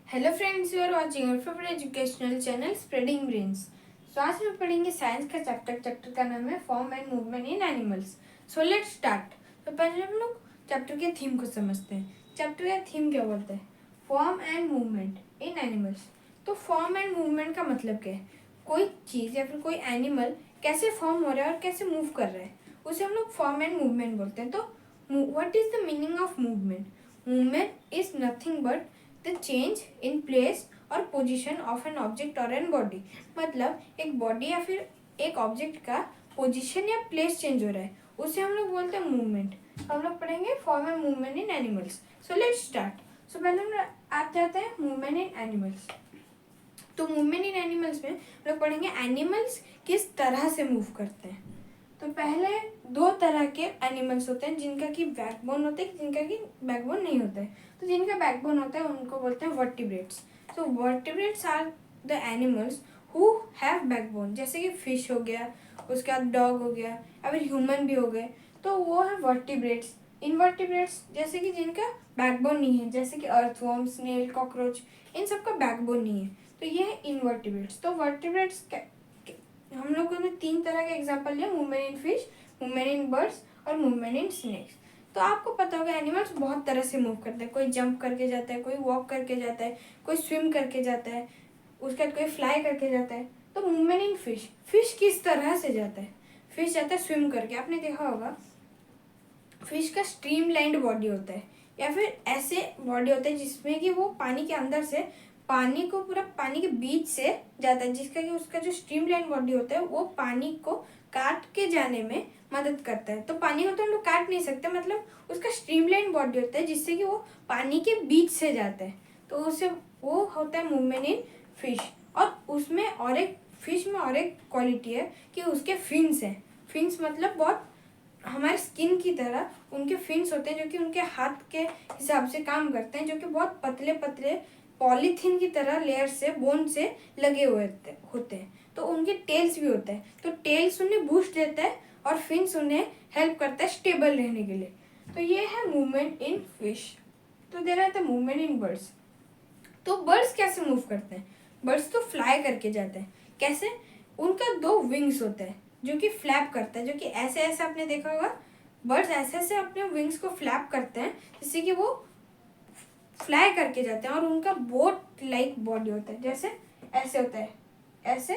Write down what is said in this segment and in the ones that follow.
Hello friends, you are watching your favourite educational channel spreading brains. तो आज हम पढ़ेंगे साइंस का चैप्टर का नाम है form and movement in animals. So let's start. तो पहले हम लोग चैप्टर के थीम को समझते हैं। चैप्टर का थीम क्या बोलता है? Form and movement in animals. तो फॉर्म एंड मूवमेंट का मतलब क्या है? कोई चीज़ या फिर कोई एनिमल कैसे फॉर्म हो रहा है और कैसे मूव कर रहा है, उसे हम लोग फॉर्म एंड मूवमेंट बोलते हैं। तो what is the meaning of movement? Movement is nothing but the change in place और पोजीशन ऑफ एन ऑब्जेक्ट और एन बॉडी। मतलब एक बॉडी या फिर एक ऑब्जेक्ट का पोजीशन या प्लेस चेंज हो रहा है, उसे हम लोग बोलते हैं मूवमेंट। हम लोग पढ़ेंगे form and movement in animals. So let's start. So पहले हम आ जाते हैं मूवमेंट इन एनिमल्स। तो मूवमेंट इन एनिमल्स में हम लोग पढ़ेंगे एनिमल्स किस तरह से मूव करते हैं। तो पहले दो तरह के एनिमल्स होते हैं, जिनका कि बैकबोन होता है, जिनका कि बैकबोन नहीं होता है। तो जिनका बैकबोन होता है उनको बोलते हैं वर्टिब्रेट्स। तो vertebrates are the animals who have backbone. जैसे कि फिश हो गया, उसके बाद डॉग हो गया, या फिर ह्यूमन भी हो गए, तो वो है वर्टिब्रेट्स। इनवर्टिब्रेट्स जैसे कि जिनका बैकबोन नहीं है, जैसे कि अर्थवर्म, स्नेल, कॉकरोच, इन सबका बैकबोन नहीं है, तो ये है इनवर्टिब्रेट्स। तो वर्टिब्रेट्स हम लोगों ने तीन तरह के एग्जांपल लिया, movement in fish, movement in birds और मूवमेंट इन स्नेक्स। तो आपको पता होगा एनिमल्स बहुत तरह से मूव करते हैं। कोई जंप करके जाता है, कोई वॉक करके जाता है, कोई स्विम करके जाता है, उसके बाद कोई फ्लाई करके जाता है। तो मूवमेंट इन फिश, फिश किस तरह से जाता है? फिश जाता है स्विम करके। आपने देखा होगा फिश का स्ट्रीमलाइंड बॉडी होता है, या फिर ऐसे बॉडी होता है जिसमें कि वो पानी के अंदर से पानी को पूरा पानी के बीच से जाता है, जिसका कि उसका जो स्ट्रीमलाइंड बॉडी होता है वो पानी को काट के जाने में मदद करता है। तो पानी को तो हम लोग काट नहीं सकते, मतलब उसका स्ट्रीमलाइंड बॉडी होता है जिससे कि वो पानी के बीच से जाता है। तो उसे वो होता है मूवमेंट इन फिश। और उसमें और एक फिश में और एक क्वालिटी है कि उसके फिन्स हैं। फिन्स मतलब बहुत हमारे स्किन की तरह उनके फिन्स होते हैं, जो कि उनके हाथ के हिसाब से काम करते हैं, जो कि बहुत पतले पतले पॉलीथीन की तरह लेयर से, बोन से लगे हुए होते हैं। तो उनके टेल्स भी होते हैं। तो टेल्स उन्हें बूस्ट देता है और फिन्स उन्हें हेल्प करता है स्टेबल रहने के लिए। तो ये है मूवमेंट इन फिश। तो दे रहा था मूवमेंट इन बर्ड्स। तो बर्ड्स कैसे मूव करते हैं? बर्ड्स तो फ्लाई करके जाते हैं। कैसे? उनका दो विंग्स होते हैं जो कि फ्लैप करता है, जो कि ऐसे ऐसे आपने देखा होगा, बर्ड्स ऐसे ऐसे अपने विंग्स को फ्लैप करते हैं जिससे कि वो फ्लाई करके जाते हैं। और उनका बोट लाइक बॉडी होता है, जैसे ऐसे होता है, ऐसे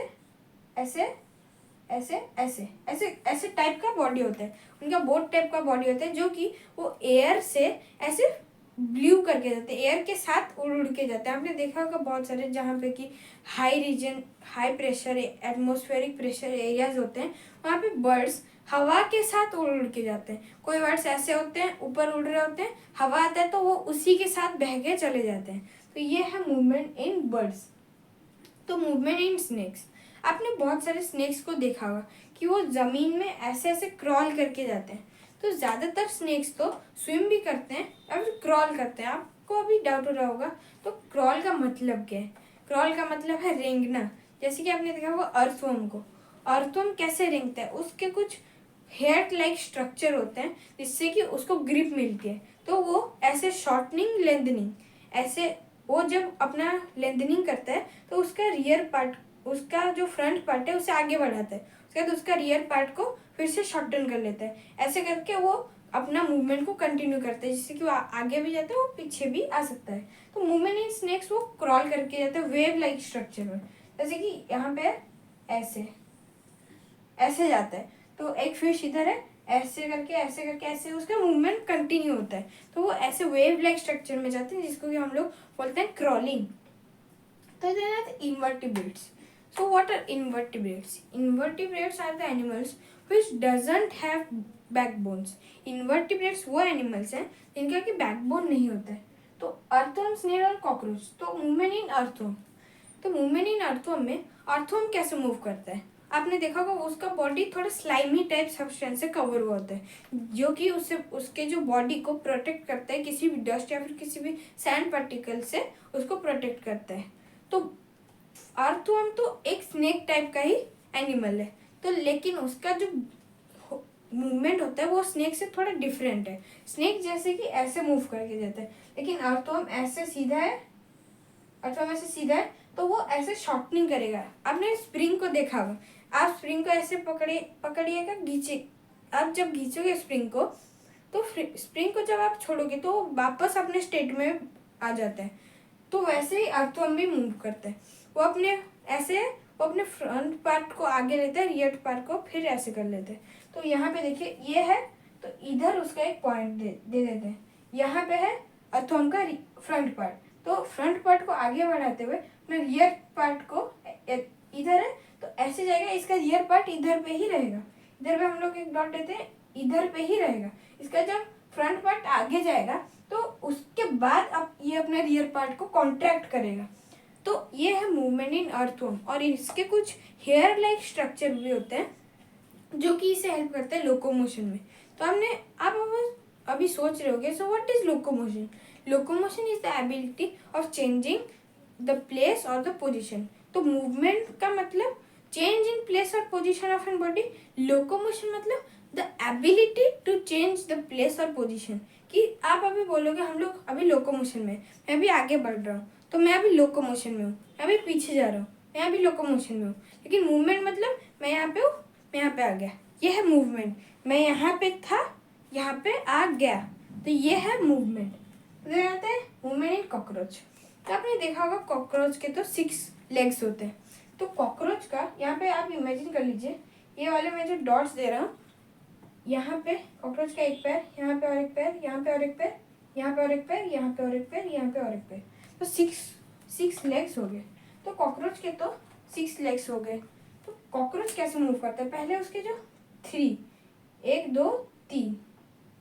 ऐसे ऐसे ऐसे ऐसे ऐसे टाइप का बॉडी होता है। उनका बोट टाइप का बॉडी होता है, जो कि वो एयर से ऐसे ब्लू करके जाते हैं, एयर के साथ उड़ उड़ के जाते हैं। आपने देखा होगा बहुत सारे जहाँ पे कि high region, high pressure, atmospheric pressure areas होते हैं, वहाँ पे बर्ड्स हवा के साथ उड़ उड़ के जाते हैं। कोई बर्ड्स ऐसे होते हैं, ऊपर उड़ रहे होते हैं, हवा आता है तो वो उसी के साथ बह के चले जाते हैं। तो ये है मूवमेंट इन बर्ड्स। तो मूवमेंट इन स्नेक्स, आपने बहुत सारे स्नेक्स को देखा होगा कि वो ज़मीन में ऐसे ऐसे क्रॉल करके जाते हैं। तो ज़्यादातर स्नेक्स तो स्विम भी करते हैं या फिर क्रॉल करते हैं। आपको अभी डाउट हो रहा होगा तो क्रॉल का मतलब क्या है? क्रॉल का मतलब है रेंगना। जैसे कि आपने देखा होगा अर्थवर्म को, अर्थवर्म कैसे रेंगता है? उसके कुछ हेयर लाइक स्ट्रक्चर होते हैं जिससे कि उसको ग्रिप मिलती है। तो वो ऐसे शॉर्टनिंग, लेंथनिंग, ऐसे वो जब अपना लेंथनिंग करता है तो उसका रियर पार्ट, उसका जो फ्रंट पार्ट है उसे आगे बढ़ाता है, उसके बाद उसका रियर पार्ट को फिर से शॉर्टन कर लेता है। ऐसे करके वो अपना मूवमेंट को कंटिन्यू करता है, जिससे कि वो आगे भी जाता है, वो पीछे भी आ सकता है। तो मूवमेंट इन स्नेक्स वो क्रॉल करके जाता है वेव लाइक स्ट्रक्चर में। जैसे कि यहाँ पे ऐसे ऐसे जाता है, तो एक फिश इधर है, ऐसे करके ऐसे करके ऐसे उसका मूवमेंट कंटिन्यू होता है। तो वो ऐसे वेव लाइक स्ट्रक्चर में जाते हैं, जिसको कि हम लोग बोलते हैं क्रॉलिंग। तो then are the invertebrates. So what are invertebrates? Invertebrates are the animals which doesn't have backbones. Invertebrates वो animals हैं जिनका कि backbone नहीं होता है। तो अर्थवर्म, स्नेल और कॉकरोच। तो मूवमेंट इन अर्थवर्म। तो मूवमेंट इन अर्थवर्म में अर्थवर्म कैसे मूव करता है? आपने देखा होगा उसका बॉडी थोड़ा स्लाइमी टाइप सब्सटेंस से कवर हुआ होता है, जो कि उससे उसके जो बॉडी को प्रोटेक्ट करता है किसी भी डस्ट या फिर किसी भी सैंड पार्टिकल से, उसको प्रोटेक्ट करता है। तो अर्थवर्म तो एक स्नेक टाइप का ही एनिमल है, तो लेकिन उसका जो मूवमेंट होता है वो स्नेक से थोड़ा डिफरेंट है। स्नेक जैसे कि ऐसे मूव करके जाता है, लेकिन अर्थवर्म ऐसे सीधा है, अर्थवर्म ऐसे सीधा है तो वो ऐसे शॉर्टनिंग करेगा। आपने स्प्रिंग को देखा होगा, आप स्प्रिंग को ऐसे पकड़िएगा, खींचे, आप जब खींचोगे स्प्रिंग को तो स्प्रिंग को जब आप छोड़ोगे तो वापस अपने स्टेट में आ जाता है। तो वैसे ही अर्थवर्म भी मूव करता है, वो अपने फ्रंट पार्ट को आगे लेता है, रियर पार्ट को फिर ऐसे कर लेते हैं। तो यहाँ पे देखिए ये है, तो इधर उसका एक पॉइंट दे देते हैं। यहाँ पे है अर्थवर्म का फ्रंट पार्ट, तो फ्रंट पार्ट को आगे बढ़ाते हुए मैं रियर पार्ट को इधर है तो ऐसे जाएगा, इसका रियर पार्ट इधर पे ही रहेगा। इधर पे हम लोग एक डॉट देते हैं, इधर पे ही रहेगा। इसका जब फ्रंट पार्ट आगे जाएगा तो उसके बाद अब ये अपने रियर पार्ट को कॉन्ट्रैक्ट करेगा। तो ये है मूवमेंट इन अर्थवर्म। और इसके कुछ हेयर लाइक स्ट्रक्चर भी होते हैं जो कि इसे हेल्प करते हैं लोकोमोशन में। तो आप अभी सोच रहे होगे, so what is locomotion? Locomotion is the ability of changing the place और द पोजिशन। तो मूवमेंट का मतलब चेंज इन प्लेस और position of an body, locomotion मतलब the ability to change the place और पोजिशन। कि आप अभी बोलोगे हम लोग अभी लोकोमोशन में, मैं अभी आगे बढ़ रहा हूँ तो मैं अभी लोकोमोशन में हूँ, मैं अभी पीछे जा रहा हूँ, मैं अभी लोकोमोशन में हूँ। लेकिन मूवमेंट मतलब मैं यहाँ पे हूँ, मैं यहाँ पे आ गया, ये है मूवमेंट। मैं यहाँ पे था, यहाँ पे आ गया, तो ये है मूवमेंट। तो आते हैं मूवमेंट इन कॉकरोच। तो आपने देखा होगा कॉकरोच के तो 6 लेग्स होते हैं। तो कॉकरोच का यहाँ पे आप इमेजिन कर लीजिए, ये वाले मैं जो डॉट्स दे रहा हूँ, यहाँ पे कॉकरोच का एक पैर, यहाँ पे और एक पैर, यहाँ पे और एक पैर, यहाँ पे और एक पैर, यहाँ पे और एक पैर, यहाँ पे और एक पैर, तो 6 लेग्स हो गए। तो कॉकरोच के तो 6 लेग्स हो गए। तो कॉकरोच कैसे मूव करता है? पहले उसके जो 3, 1 2 3,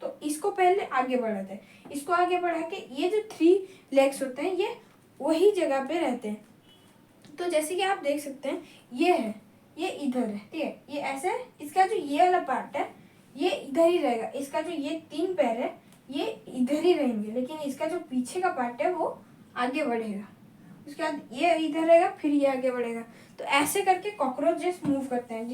तो इसको पहले आगे बढ़ाता है, इसको आगे बढ़ा के ये जो 3 लेग्स होते हैं ये वही जगह पे रहते हैं। तो जैसे कि आप देख सकते हैं ये है, ये इधर है, ठीक है, ये ऐसे है। इसका जो ये वाला पार्ट है ये इधर ही रहेगा, इसका जो ये 3 पैर है ये इधर ही रहेंगे, लेकिन इसका जो पीछे का पार्ट है वो आगे बढ़ेगा। उसके बाद ये इधर रहेगा, फिर ये आगे बढ़ेगा। तो ऐसे करके कॉकरोचेस मूव करते हैं,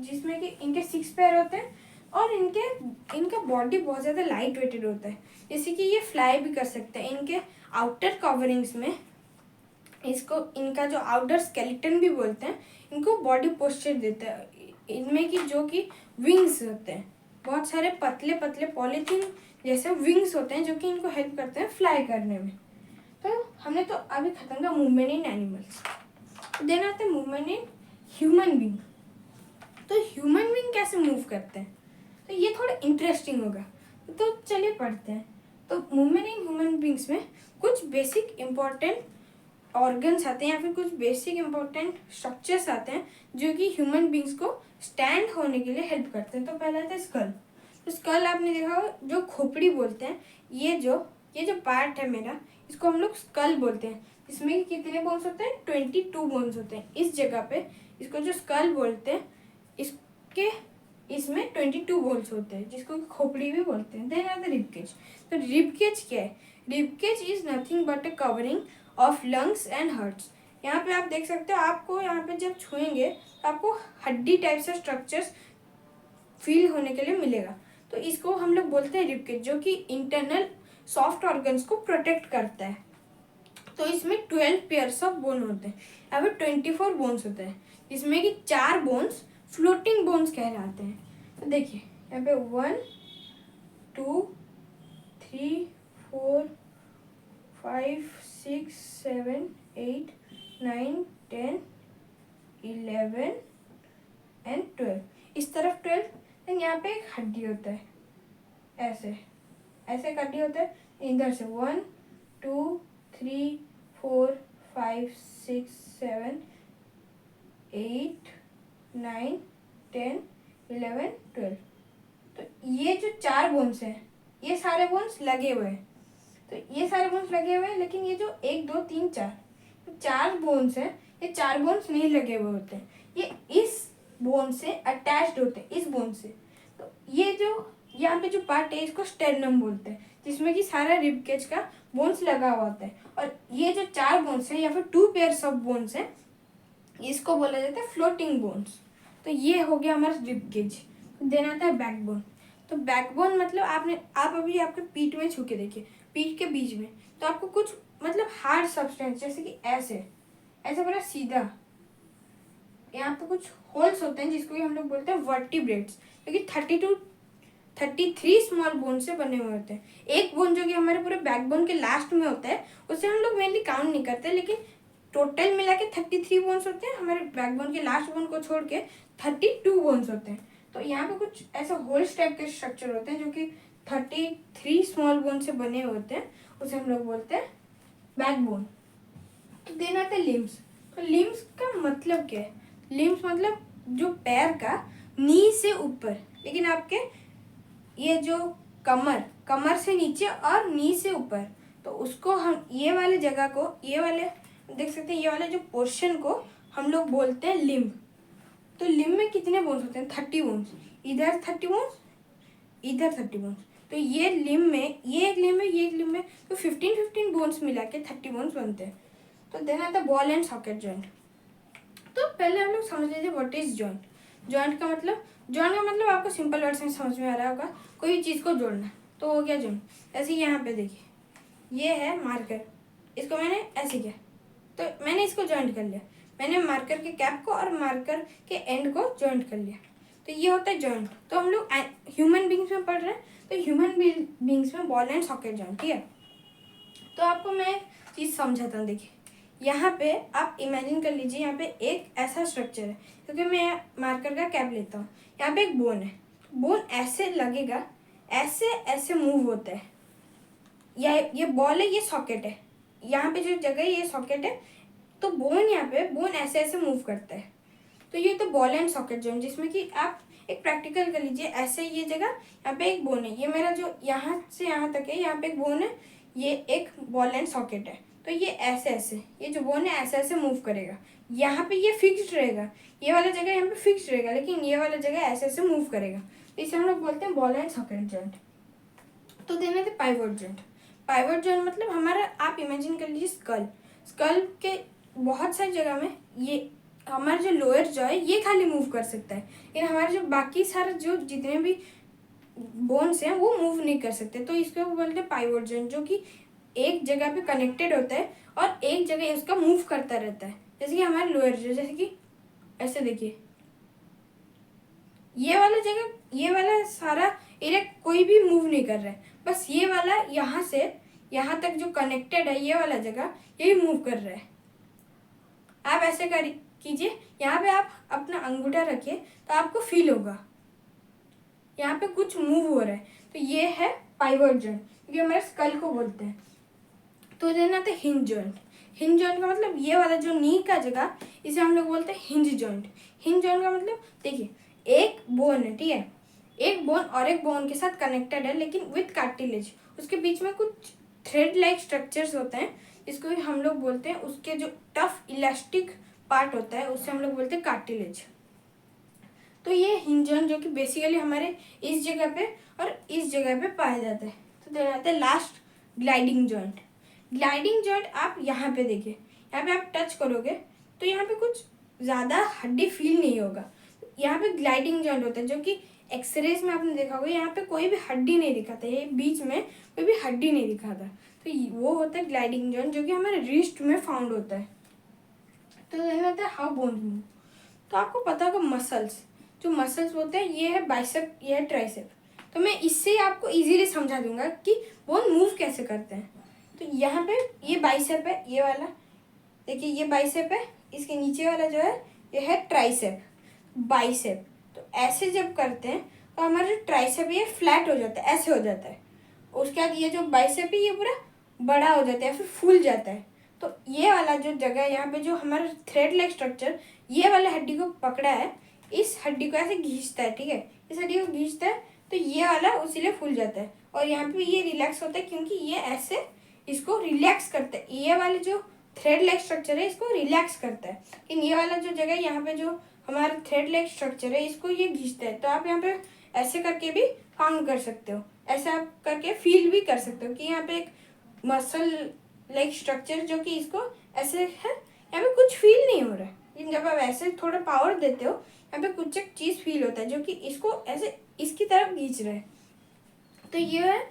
जिसमें कि इनके 6 पैर होते हैं और इनका बॉडी बहुत ज़्यादा लाइट वेटेड होता है। जैसे कि ये फ्लाई भी कर सकते हैं। इनके आउटर कवरिंग्स में इनका जो आउटर स्केलेटन भी बोलते हैं, इनको बॉडी पोस्चर देता है। इनमें की जो कि विंग्स होते हैं, बहुत सारे पतले पतले पॉलीथीन जैसे विंग्स होते हैं जो कि इनको हेल्प करते हैं फ्लाई करने में। तो हमने तो अभी खत्म किया मूवमेंट इन एनिमल्स। देन आते हैं मूवमेंट इन ह्यूमन बीइंग। तो ह्यूमन बीइंग कैसे मूव करते हैं, तो ये थोड़ा इंटरेस्टिंग होगा, तो चलिए पढ़ते हैं। तो मूवमेंट इन ह्यूमन बीइंग्स में कुछ बेसिक इंपॉर्टेंट ऑर्गन्स आते हैं या फिर कुछ बेसिक इंपॉर्टेंट स्ट्रक्चर्स आते हैं जो कि ह्यूमन बींग्स को स्टैंड होने के लिए हेल्प करते हैं। तो पहला आता है स्कल। तो स्कल आपने देखा होगा, जो खोपड़ी बोलते हैं, ये जो पार्ट है मेरा, इसको हम लोग स्कल बोलते हैं। इसमें कितने बोन्स होते हैं? 22 बोन्स होते हैं इस जगह पे। इसको जो स्कल बोलते हैं, इसमें 22 बोन्स होते हैं जिसको खोपड़ी भी बोलते हैं। देन आता है रिबकेज। तो रिबकेज क्या है? Ribcage is nothing but A covering of lungs and hearts. यहाँ पे आप देख सकते हो, आपको यहाँ पे जब छुएंगे तो आपको हड्डी टाइप से स्ट्रक्चर्स फील होने के लिए मिलेगा। तो इसको हम लोग बोलते हैं रिबकेज, जो कि इंटरनल सॉफ्ट ऑर्गन्स को प्रोटेक्ट करता है। तो इसमें 12 पेयर्स ऑफ बोन होते हैं, या फिर 24 बोन्स होते हैं, जिसमें कि 4 बोन्स फ्लोटिंग बोन्स कहलाते हैं। तो देखिए यहाँ पे 1 2 3 4 5 6 7 8 9 10 11 एंड 12। इस तरफ 12, एंड यहाँ पे एक हड्डी होता है, ऐसे ऐसे एक हड्डी होता है। इधर से 1 2 3 4 5 6 7 8 9 10 11 12। तो ये जो 4 बोन्स हैं ये सारे बोन्स लगे हुए हैं। तो ये सारे बोन्स लगे हुए हैं, लेकिन ये जो 1 2 3 4 4 बोन्स हैं, ये 4 बोन्स नहीं लगे हुए होते हैं, ये इस बोन से अटैच्ड होते हैं, इस बोन से। तो ये जो यहाँ पे जो पार्ट है इसको स्टेर्नम बोलते हैं, जिसमें कि सारा रिबकेज का बोन्स लगा हुआ होता है। और ये जो 4 बोन्स हैं या फिर 2 पेयर्स ऑफ बोन्स हैं, इसको बोला जाता है फ्लोटिंग बोन्स। तो ये हो गया हमारा रिबकेज। देन आता है बैकबोन। तो बैकबोन मतलब आप अभी आपके पीठ में छू के देखिए, पीठ के बीच में तो आपको कुछ मतलब हार्ड सब्सटेंस, जैसे कि ऐसे ऐसे पूरा सीधा, यहाँ पे कुछ होल्स होते हैं जिसको हम लोग बोलते हैं वर्टिब्रेट्स, जो कि 33 स्मॉल बोन से बने हुए होते हैं। एक बोन जो कि हमारे पूरे बैकबोन के लास्ट में होता है, उसे हम लोग मेनली काउंट नहीं करते, लेकिन टोटल मिला के 33 बोन्स होते हैं। हमारे बैकबोन के लास्ट बोन को छोड़ के 32 बोन्स होते हैं। तो यहाँ पे कुछ ऐसे होल्स टाइप के स्ट्रक्चर होते हैं जो कि 33 स्मॉल बोन से बने होते हैं, उसे हम लोग बोलते हैं बैकबोन। तो देन आते हैं लिम्स। तो लिम्स का मतलब क्या है? लिम्स मतलब जो पैर का नी से ऊपर, लेकिन आपके ये जो कमर से नीचे और नी से ऊपर, तो उसको हम ये वाले जगह को, ये वाले देख सकते हैं, ये वाले जो पोर्शन को हम लोग बोलते हैं लिम्ब। तो लिम्ब में कितने बोन्स होते हैं? 30 बोन्स। इधर 30 बोन्स, इधर 30 बोन्स। तो ये लिम्ब में, ये एक लिम्ब है, ये एक लिम्ब है, तो 15 बोन्स मिला के 30 बोन्स बनते हैं। तो देन आता है बॉल एंड सॉकेट जॉइंट। तो पहले हम लोग समझ लेते व्हाट इज जॉइंट। जॉइंट का मतलब आपको सिंपल वर्ड्स में समझ में आ रहा होगा, कोई चीज़ को जोड़ना। तो हो गया जॉइंट। ऐसे यहाँ पे देखिए, ये है मार्कर, इसको मैंने ऐसे किया तो मैंने इसको जॉइंट कर लिया। मैंने मार्कर के कैप को और मार्कर के एंड को जॉइंट कर लिया, तो ये होता है जॉइंट। तो हम लोग ह्यूमन बींग्स में पढ़ रहे हैं, तो ह्यूमन बींग्स में बॉल एंड सॉकेट जॉइंट, ठीक है। तो आपको मैं एक चीज़ समझाता हूँ। देखिए, यहाँ पे आप इमेजिन कर लीजिए, यहाँ पे एक ऐसा स्ट्रक्चर है, क्योंकि मैं मार्कर का कैप लेता हूँ। यहाँ पे एक बोन है, बोन ऐसे लगेगा, ऐसे ऐसे मूव होता है। ये बॉल है, ये सॉकेट है, यहाँ पे जो जगह है ये सॉकेट है। तो बोन यहाँ पे बोन ऐसे ऐसे मूव करता है। तो ये तो बॉल एंड सॉकेट जॉइंट, जिसमें कि आप एक प्रैक्टिकल कर लीजिए। ऐसे ये जगह, यहाँ पे एक बोन है, ये मेरा जो यहाँ से यहाँ तक है, यहाँ पे एक बोन है, ये एक बॉल एंड सॉकेट है। तो ये ऐसे ऐसे, ये जो बोन है ऐसे ऐसे मूव करेगा। यहाँ पे ये फिक्स्ड रहेगा, ये वाला जगह यहाँ पे फिक्स्ड रहेगा, लेकिन ये वाला जगह ऐसे ऐसे मूव करेगा। तो इसे हम लोग बोलते हैं बॉल एंड सॉकेट जॉइंट। तो देने थे पाइवोट जॉइंट। पाइवोट जॉइंट मतलब हमारा, आप इमेजिन कर लीजिए स्कल के बहुत सारी जगह में ये हमारा जो लोअर जॉ है ये खाली मूव कर सकता है, लेकिन हमारे जो बाकी सारे जो जितने भी बोन्स हैं वो मूव नहीं कर सकते। तो इसको बोलते हैं पाइवोट जॉइंट, जो कि एक जगह पे कनेक्टेड होता है और एक जगह उसका मूव करता रहता है। जैसे कि हमारे लोअर जॉ, जैसे कि ऐसे देखिए, ये वाला जगह, ये वाला सारा एरिया कोई भी मूव नहीं कर रहा है, बस ये वाला यहाँ से यहाँ तक जो कनेक्टेड है, ये वाला जगह यही मूव कर रहा है। आप ऐसे कीजिए, यहाँ पे आप अपना अंगूठा रखिए तो आपको फील होगा यहाँ पे कुछ मूव हो रहा है। तो ये है पाइवोट जॉइंट, क्योंकि हमारे स्कल को बोलते हैं। तो देना था हिंज जॉइंट। हिंज जॉइंट का मतलब ये वाला जो नी का जगह, इसे हम लोग बोलते हैं हिंज जॉइंट। हिंज जॉइंट का मतलब देखिए, एक बोन है, ठीक है, एक बोन और एक बोन के साथ कनेक्टेड है, लेकिन विथ कार्टिलेज। उसके बीच में कुछ थ्रेड लाइक स्ट्रक्चर्स होते हैं, जिसको हम लोग बोलते हैं, उसके जो टफ इलास्टिक पार्ट होता है उसे हम लोग बोलते हैं कार्टिलेज। तो ये हिंज जॉइंट जो कि बेसिकली हमारे इस जगह पे और इस जगह पे पाया जाता है। तो देना आता है last gliding joint. Gliding joint आप यहाँ पे देखिए, यहाँ पे आप टच करोगे तो यहाँ पे कुछ ज़्यादा हड्डी फील नहीं होगा। यहाँ पे ग्लाइडिंग जॉइंट होता है, जो कि एक्सरेज में आपने देखा होगा, यहाँ पे कोई भी हड्डी नहीं दिखाता, ये बीच में कोई भी हड्डी नहीं दिखाता। तो वो होता है ग्लाइडिंग जॉइंट, जो कि हमारे रिस्ट में फाउंड होता है। तो देना होता है हाउ बोन्स मूव। तो आपको पता होगा मसल्स, जो मसल्स होते हैं, ये है बाइसेप, ये है ट्राइसेप। तो मैं इससे आपको इजीली समझा दूंगा कि बोन मूव कैसे करते हैं। तो यहाँ पे ये बाइसेप है, ये वाला देखिए, ये बाइसेप है, इसके नीचे वाला जो है ये है ट्राइसेप, बाइसेप। तो ऐसे जब करते हैं तो हमारा जो ट्राइसेप ये फ्लैट हो जाता है, ऐसे हो जाता है। उसके बाद ये जो बाइसेप है ये पूरा बड़ा हो जाता है, फिर फूल जाता है। तो ये वाला जो जगह है, यहाँ पे जो हमारा थ्रेड लाइक स्ट्रक्चर ये वाले हड्डी को पकड़ा है, इस हड्डी को ऐसे खींचता है, ठीक है, इस हड्डी को खींचता है, तो ये वाला उसीलिए फूल जाता है। और यहाँ पे ये रिलैक्स होता है, क्योंकि ये ऐसे इसको रिलैक्स करता है। ये वाले जो थ्रेड लाइक स्ट्रक्चर है इसको रिलैक्स करता है, लेकिन ये वाला जो जगह है यहाँ पे जो हमारा थ्रेड लाइक स्ट्रक्चर है इसको ये खींचता है। तो आप यहाँ पे ऐसे करके भी काउंट कर सकते हो, ऐसे आप करके फील भी कर सकते हो कि यहाँ पे एक मसल लाइक स्ट्रक्चर जो कि इसको ऐसे है, यहाँ पे कुछ फील नहीं हो रहा है, लेकिन जब आप ऐसे थोड़ा पावर देते हो यहाँ पे कुछ एक चीज़ फील होता है, जो कि इसको ऐसे इसकी तरफ खींच रहा है। तो ये है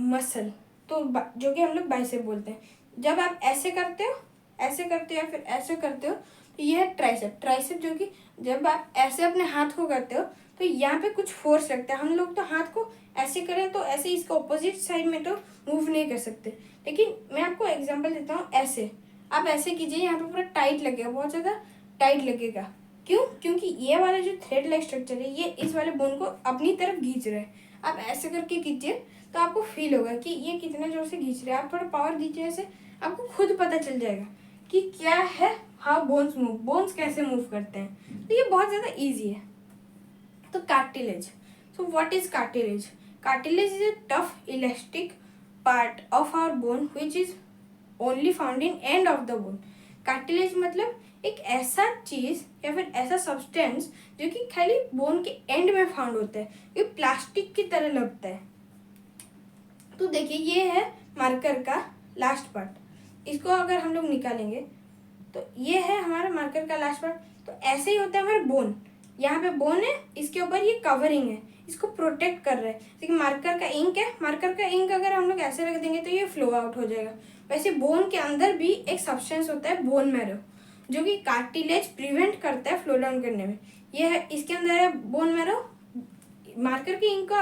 मसल, तो जो कि हम लोग बाइसेप बोलते हैं। जब आप ऐसे करते हो या फिर ऐसे करते हो तो ये है ट्राइसेप। ट्राइसेप जो कि जब आप ऐसे अपने हाथ को करते हो तो यहाँ पे कुछ फोर्स लगता है। हम लोग तो हाथ को ऐसे करें तो ऐसे इसका ऑपोजिट साइड में तो मूव नहीं कर सकते, लेकिन मैं आपको एग्जांपल देता हूँ। ऐसे आप ऐसे कीजिए, यहाँ पे पूरा टाइट लगेगा, बहुत ज़्यादा टाइट लगेगा। क्यों? क्योंकि ये वाला जो थ्रेड लाइक स्ट्रक्चर है ये इस वाले बोन को अपनी तरफ खींच रहा है। आप ऐसे करके कीजिए तो आपको फील होगा कि ये कितना जोर से खींच रहा है। आप थोड़ा पावर दीजिए ऐसे, आपको खुद पता चल जाएगा कि क्या है, हाउ बोन्स मूव, बोन्स कैसे मूव करते हैं। तो ये बहुत ज़्यादा ईजी है। तो cartilage, so what is cartilage? Cartilage is a tough elastic part of our bone which is only found in end of the bone. Cartilage मतलब एक ऐसा चीज या फिर ऐसा सब्सटेंस जो कि खाली बोन के एंड में फाउंड होता है। ये प्लास्टिक की तरह लगता है। तो देखिए ये है मार्कर का लास्ट पार्ट। इसको अगर हम लोग निकालेंगे तो ये है हमारा मार्कर का लास्ट पार्ट। तो ऐसे ही होता है हमारा बोन। यहाँ पे बोन है, इसके ऊपर ये कवरिंग है, इसको प्रोटेक्ट कर रहा है। जैसे मार्कर का इंक है, मार्कर का इंक अगर हम लोग ऐसे रख देंगे तो ये फ्लो आउट हो जाएगा। वैसे बोन के अंदर भी एक सब्सटेंस होता है बोन मैरो, जो कि कार्टिलेज प्रिवेंट करता है फ्लो डाउन करने में। ये है, इसके अंदर है बोन मैरो। मार्कर की इंक को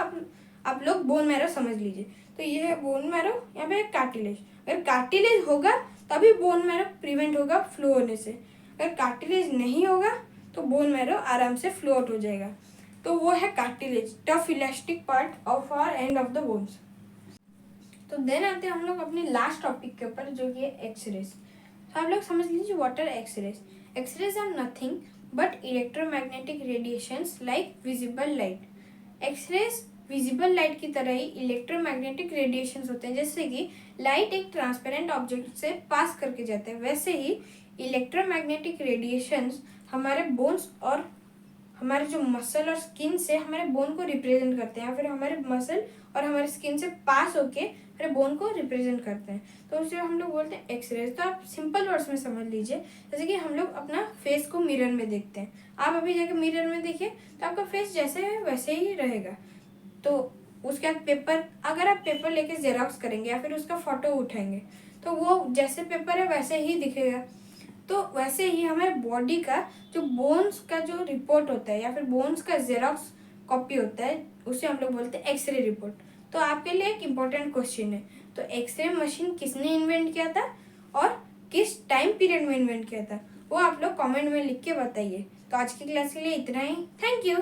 आप लोग बोन मैरो समझ लीजिए। तो ये है बोन मैरो, यहाँ पे कार्टिलेज। अगर कार्टिलेज होगा तभी बोन मैरो प्रिवेंट होगा फ्लो होने से। अगर कार्टिलेज नहीं होगा तो बोन मैरो आराम से फ्लो आउट हो जाएगा। तो वो है cartilage, tough elastic part of our end of the bones. तो देन आते हैं हम लोग अपने लास्ट टॉपिक के ऊपर, जो कि है एक्सरेज। तो आप लोग समझ लीजिए what are X rays. X rays are nothing but electromagnetic radiations like visible light. X rays visible light की तरह ही इलेक्ट्रोमैग्नेटिक रेडिएशंस होते हैं। जैसे कि लाइट एक ट्रांसपेरेंट ऑब्जेक्ट से पास करके जाते हैं, वैसे ही इलेक्ट्रोमैग्नेटिक रेडिएशंस हमारे बोन्स और हमारे जो मसल और स्किन से हमारे बोन को रिप्रेजेंट करते हैं, या फिर हमारे मसल और हमारे स्किन से पास होके हमारे बोन को रिप्रेजेंट करते हैं। तो उसे हम लोग बोलते हैं एक्सरेज। तो आप सिंपल वर्ड्स में समझ लीजिए, जैसे कि हम लोग अपना फेस को मिरर में देखते हैं। आप अभी जाके मिरर में देखिए तो आपका फेस जैसे है वैसे ही रहेगा। तो उसके बाद पेपर, अगर आप पेपर लेके जेरॉक्स करेंगे या फिर उसका फोटो उठाएंगे तो वो जैसे पेपर है वैसे ही दिखेगा। तो वैसे ही हमारे बॉडी का जो बोन्स का जो रिपोर्ट होता है या फिर बोन्स का जेरॉक्स कॉपी होता है, उसे हम लोग बोलते हैं एक्सरे रिपोर्ट। तो आपके लिए एक इम्पोर्टेंट क्वेश्चन है, तो एक्सरे मशीन किसने इन्वेंट किया था और किस टाइम पीरियड में इन्वेंट किया था, वो आप लोग कमेंट में लिख के बताइए। तो आज की क्लास के लिए इतना ही। Thank you.